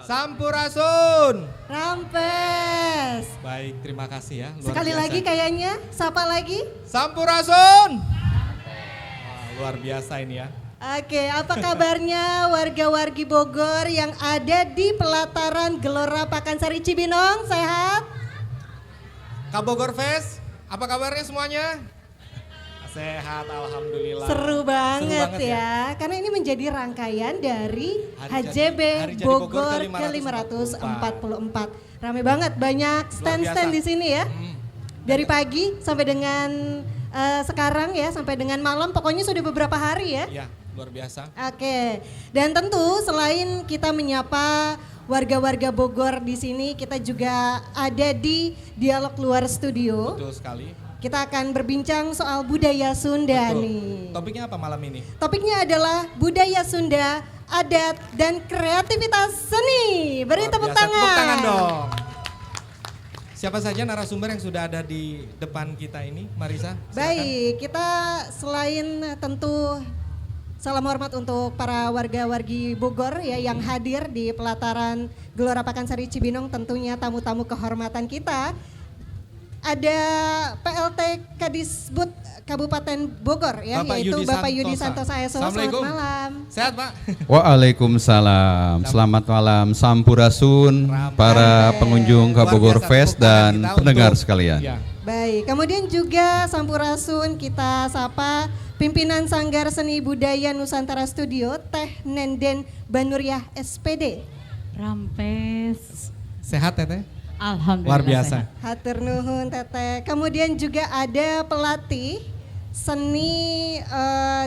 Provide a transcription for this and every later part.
Sampurasun. Rampes. Baik, terima kasih ya. Sekali biasa. lagi kayaknya, sapa lagi. Sampurasun. Wah, luar biasa ini ya. Oke, apa kabarnya warga-wargi Bogor yang ada di pelataran Gelora Pakansari Cibinong? Sehat? Kak Bogor Fest, apa kabarnya semuanya? Sehat, alhamdulillah. Seru banget ya. Karena ini menjadi rangkaian dari HJB Hari Jadi Bogor ke-544. Rame banget, banyak stand-stand di sini ya. Dari pagi sampai dengan sekarang ya, sampai dengan malam, pokoknya sudah beberapa hari ya. Iya, luar biasa. Oke, dan tentu selain kita menyapa warga-warga Bogor di sini, kita juga ada di Dialog Luar Studio. Betul sekali. Kita akan berbincang soal budaya Sunda nih. Topiknya apa malam ini? Topiknya adalah budaya Sunda, adat, dan kreativitas seni. Beri tepuk tangan. Tepuk tangan dong. Siapa saja narasumber yang sudah ada di depan kita ini, Marisa? Silakan. Baik, kita selain tentu salam hormat untuk para warga-wargi Bogor ya yang hadir di pelataran Gelora Pakansari Cibinong, tentunya tamu-tamu kehormatan kita. Ada PLT Kadisbud Kabupaten Bogor ya, Bapak yaitu Yudi Bapak Yudi Santosa. Santosa. Selamat malam. Sehat Pak? Waalaikumsalam, selamat malam, Sampurasun, para pengunjung Kak Bogor Fest dan pendengar sekalian. Ya. Baik, kemudian juga Sampurasun kita sapa pimpinan Sanggar Seni Budaya Nusantara Studio, Teh Nenden Banuriah SPD. Rampes. Sehat Teteh? Alhamdulillah. Luar biasa. Sehat. Hatur nuhun Teteh. Kemudian juga ada pelatih seni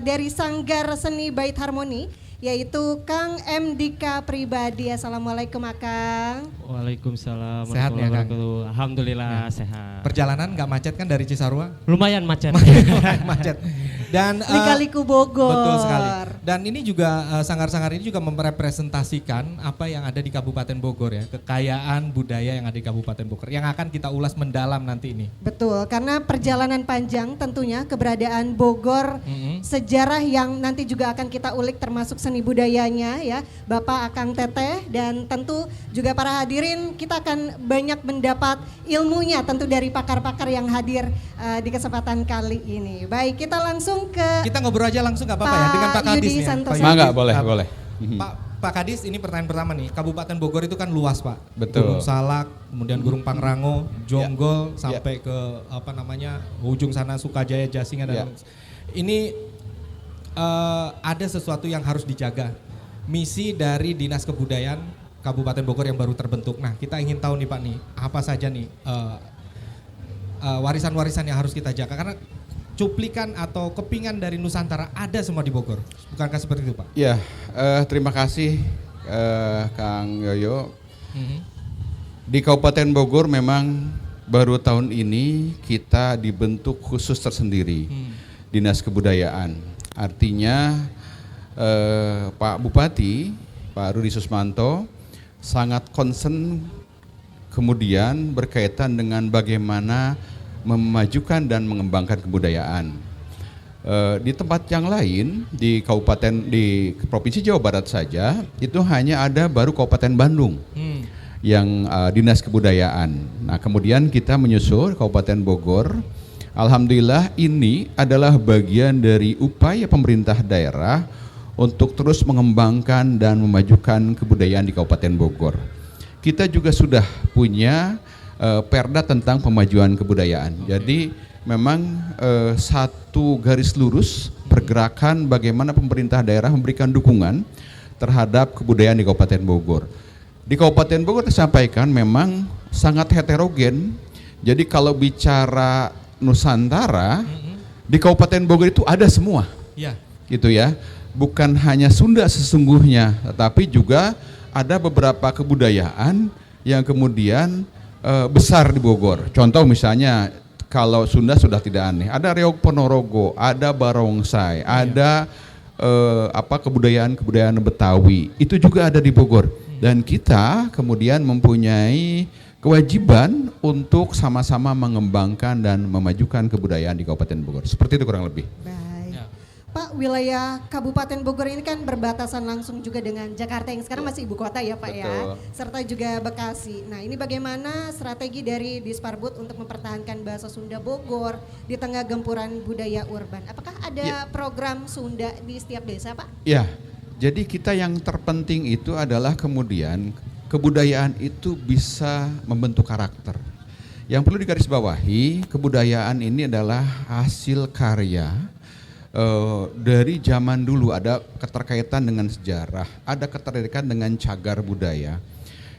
dari Sanggar Seni Bait Harmoni, yaitu Kang M. Dika Pribadi. Assalamualaikum Akang. Waalaikumsalam. Sehat ya, Kang? Alhamdulillah sehat. Perjalanan nggak macet kan dari Cisarua? Lumayan macet. Macet. Dan Lika-liku Bogor. betul sekali. Dan ini juga sanggar-sanggar ini juga merepresentasikan apa yang ada di Kabupaten Bogor ya, kekayaan budaya yang ada di Kabupaten Bogor yang akan kita ulas mendalam nanti ini. Betul, karena perjalanan panjang tentunya keberadaan Bogor, sejarah yang nanti juga akan kita ulik termasuk seni budayanya ya, Bapak Akang Teteh, dan tentu juga para hadirin kita akan banyak mendapat ilmunya tentu dari pakar-pakar yang hadir di kesempatan kali ini. Baik, kita langsung ke Kita ngobrol aja langsung nggak apa-apa ya dengan Pak Kadis Yudi nih. Santosa. Mangga, boleh. Pak Kadis, ini pertanyaan pertama nih. Kabupaten Bogor itu kan luas Pak. Betul. Gunung Salak, kemudian Gunung Pangrango, Jonggol, sampai ke apa namanya ujung sana Sukajaya, Jasingan dan ini ada sesuatu yang harus dijaga. Misi dari Dinas Kebudayaan Kabupaten Bogor yang baru terbentuk. Nah, kita ingin tahu nih Pak nih, apa saja nih warisan-warisan yang harus kita jaga, karena cuplikan atau kepingan dari Nusantara ada semua di Bogor. Bukankah seperti itu Pak? Ya, terima kasih Kang Yoyo. Di Kabupaten Bogor memang baru tahun ini kita dibentuk khusus tersendiri, Dinas Kebudayaan. Artinya Pak Bupati, Pak Rudi Susmanto sangat concern kemudian berkaitan dengan bagaimana memajukan dan mengembangkan kebudayaan. Di tempat yang lain di Provinsi Jawa Barat saja itu hanya ada baru Kabupaten Bandung yang Dinas Kebudayaan. Nah, kemudian kita menyusul Kabupaten Bogor. Alhamdulillah ini adalah bagian dari upaya pemerintah daerah untuk terus mengembangkan dan memajukan kebudayaan di Kabupaten Bogor. Kita juga sudah punya perda tentang pemajuan kebudayaan. Jadi memang satu garis lurus pergerakan bagaimana pemerintah daerah memberikan dukungan terhadap kebudayaan di Kabupaten Bogor. Di Kabupaten Bogor disampaikan memang sangat heterogen. Jadi kalau bicara Nusantara di Kabupaten Bogor itu ada semua. Iya. Gitu ya. Bukan hanya Sunda sesungguhnya, tetapi juga ada beberapa kebudayaan yang kemudian besar di Bogor. Contoh misalnya kalau Sunda sudah tidak aneh, ada Reog Ponorogo, ada Barongsai, ada kebudayaan Betawi. Itu juga ada di Bogor. Dan kita kemudian mempunyai kewajiban untuk sama-sama mengembangkan dan memajukan kebudayaan di Kabupaten Bogor. Seperti itu kurang lebih. Baik. Pak, wilayah Kabupaten Bogor ini kan berbatasan langsung juga dengan Jakarta yang sekarang masih ibu kota ya Pak. Betul. Ya, serta juga Bekasi. Nah ini bagaimana strategi dari Disparbud untuk mempertahankan bahasa Sunda Bogor di tengah gempuran budaya urban? Apakah ada program Sunda di setiap desa Pak? Ya, jadi kita yang terpenting itu adalah kemudian kebudayaan itu bisa membentuk karakter. Yang perlu digarisbawahi, kebudayaan ini adalah hasil karya dari zaman dulu, ada keterkaitan dengan sejarah, ada keterkaitan dengan cagar budaya.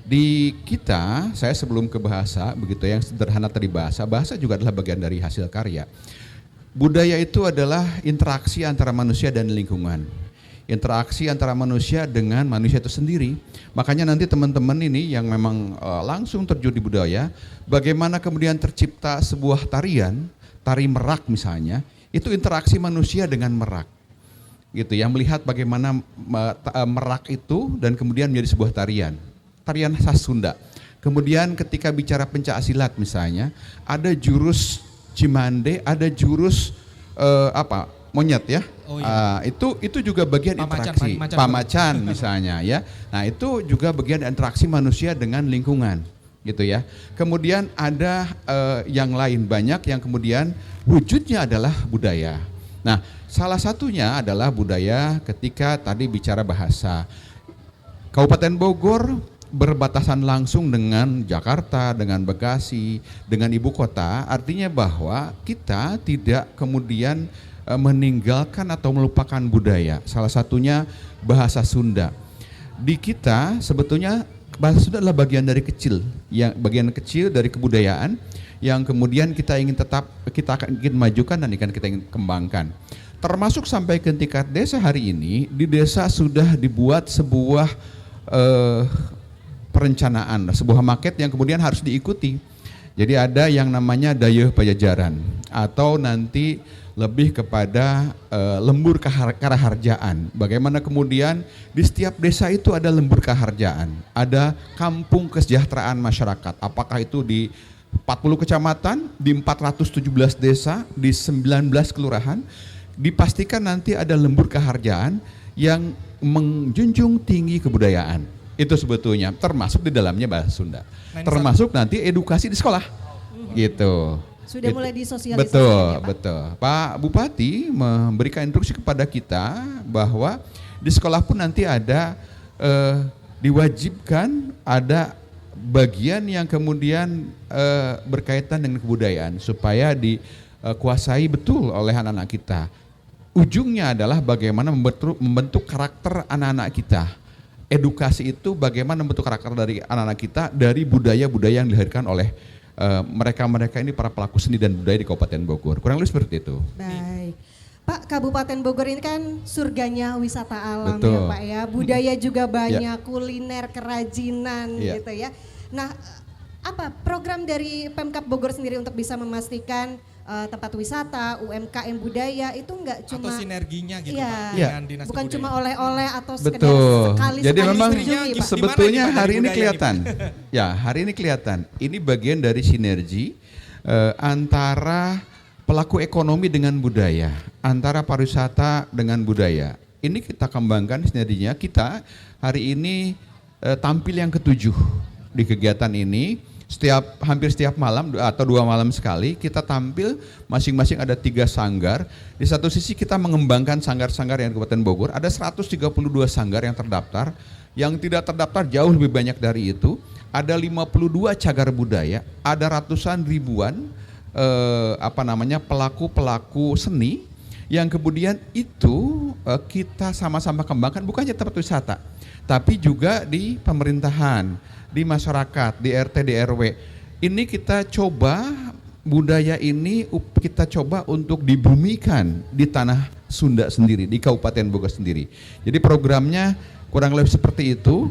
Di kita, saya sebelum ke bahasa, begitu yang sederhana tadi bahasa juga adalah bagian dari hasil karya. Budaya itu adalah interaksi antara manusia dan lingkungan. Interaksi antara manusia dengan manusia itu sendiri. Makanya nanti teman-teman ini yang memang langsung terjun di budaya, bagaimana kemudian tercipta sebuah tarian, tari merak misalnya, itu interaksi manusia dengan merak. Gitu ya, melihat bagaimana merak itu dan kemudian menjadi sebuah tarian khas Sunda. Kemudian ketika bicara pencak silat misalnya, ada jurus Cimande, ada jurus monyet ya. Oh, iya. Itu juga bagian interaksi. Pamacan misalnya ya. Nah, itu juga bagian interaksi manusia dengan lingkungan gitu ya. Kemudian ada yang lain banyak yang kemudian wujudnya adalah budaya. Nah, salah satunya adalah budaya ketika tadi bicara bahasa. Kabupaten Bogor berbatasan langsung dengan Jakarta, dengan Bekasi, dengan ibu kota, artinya bahwa kita tidak kemudian meninggalkan atau melupakan budaya. Salah satunya bahasa Sunda. Di kita sebetulnya bahasa Sunda adalah bagian kecil dari kebudayaan yang kemudian kita ingin majukan dan kita ingin kembangkan. Termasuk sampai ke tingkat desa hari ini, di desa sudah dibuat sebuah perencanaan, sebuah maket yang kemudian harus diikuti. Jadi ada yang namanya Dayeuh Pajajaran atau nanti lebih kepada lembur karaharjaan. Bagaimana kemudian di setiap desa itu ada lembur karaharjaan, ada kampung kesejahteraan masyarakat. Apakah itu di 40 kecamatan, di 417 desa, di 19 kelurahan, dipastikan nanti ada lembur karaharjaan yang menjunjung tinggi kebudayaan. Itu sebetulnya termasuk di dalamnya bahasa Sunda. Termasuk nanti edukasi di sekolah. Gitu. Sudah mulai disosialisasikan. Betul, ya, Pak? betul. Pak Bupati memberikan instruksi kepada kita bahwa di sekolah pun nanti ada diwajibkan ada bagian yang kemudian berkaitan dengan kebudayaan supaya dikuasai betul oleh anak-anak kita. Ujungnya adalah bagaimana membentuk karakter anak-anak kita. Edukasi itu bagaimana membentuk karakter dari anak-anak kita dari budaya-budaya yang dilahirkan oleh mereka-mereka ini, para pelaku seni dan budaya di Kabupaten Bogor. Kurang lebih seperti itu. Baik. Pak, Kabupaten Bogor ini kan surganya wisata alam. Betul. Ya Pak ya. Budaya juga banyak, kuliner, kerajinan gitu ya. Nah, apa program dari Pemkab Bogor sendiri untuk bisa memastikan tempat wisata, UMKM budaya itu enggak cuma atau sinerginya gitu iya, Pak dengan dinas bukan kebudayaan. cuma oleh-oleh atau sekedar Betul. sekali. Jadi memang Pak. sebetulnya hari ini budaya kelihatan. Ya, hari ini kelihatan. Ini bagian dari sinergi antara pelaku ekonomi dengan budaya, antara pariwisata dengan budaya. Ini kita kembangkan sinerginya. Kita hari ini tampil yang ke-7 di kegiatan ini. Hampir setiap malam atau 2 malam sekali kita tampil, masing-masing ada 3 sanggar. Di satu sisi kita mengembangkan sanggar-sanggar yang di Kabupaten Bogor, ada 132 sanggar yang terdaftar, yang tidak terdaftar jauh lebih banyak dari itu. Ada 52 cagar budaya, ada ratusan ribuan pelaku-pelaku seni yang kemudian itu kita sama-sama kembangkan, bukan hanya tempat wisata, tapi juga di pemerintahan, di masyarakat, di RT, di RW. Ini kita coba budaya ini kita coba untuk dibumikan di tanah Sunda sendiri, di Kabupaten Bogor sendiri. Jadi programnya kurang lebih seperti itu.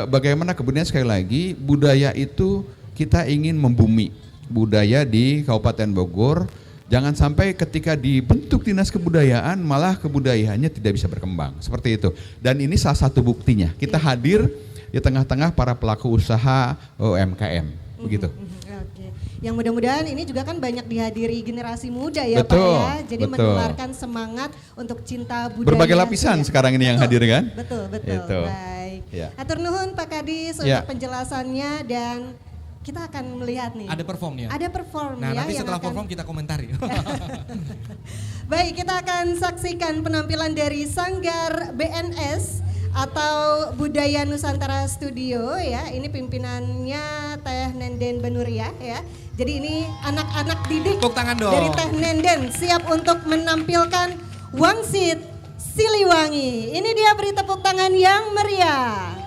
Bagaimana kemudian sekali lagi budaya itu kita ingin membumi budaya di Kabupaten Bogor. Jangan sampai ketika dibentuk dinas kebudayaan malah kebudayaannya tidak bisa berkembang. Seperti itu. Dan ini salah satu buktinya. Kita hadir di tengah-tengah para pelaku usaha UMKM. begitu. Oke. Yang mudah-mudahan ini juga kan banyak dihadiri generasi muda ya Betul, Pak ya. Jadi betul. menularkan semangat untuk cinta budaya. Berbagai lapisan ya. sekarang ini yang hadir kan? Betul. Itu. Baik. Ya. Atur nuhun Pak Kadis untuk penjelasannya dan kita akan melihat nih. Ada performnya. Ada perform Nah, ya. nanti yang setelah akan- perform kita komentari. Baik, kita akan saksikan penampilan dari Sanggar BNS atau Budaya Nusantara Studio ya. Ini pimpinannya Teh Nenden Benuria ya. Jadi ini anak-anak didik Tepuk tangan dong. dari Teh Nenden siap untuk menampilkan Wangsit Siliwangi. Ini dia beri tepuk tangan yang meriah.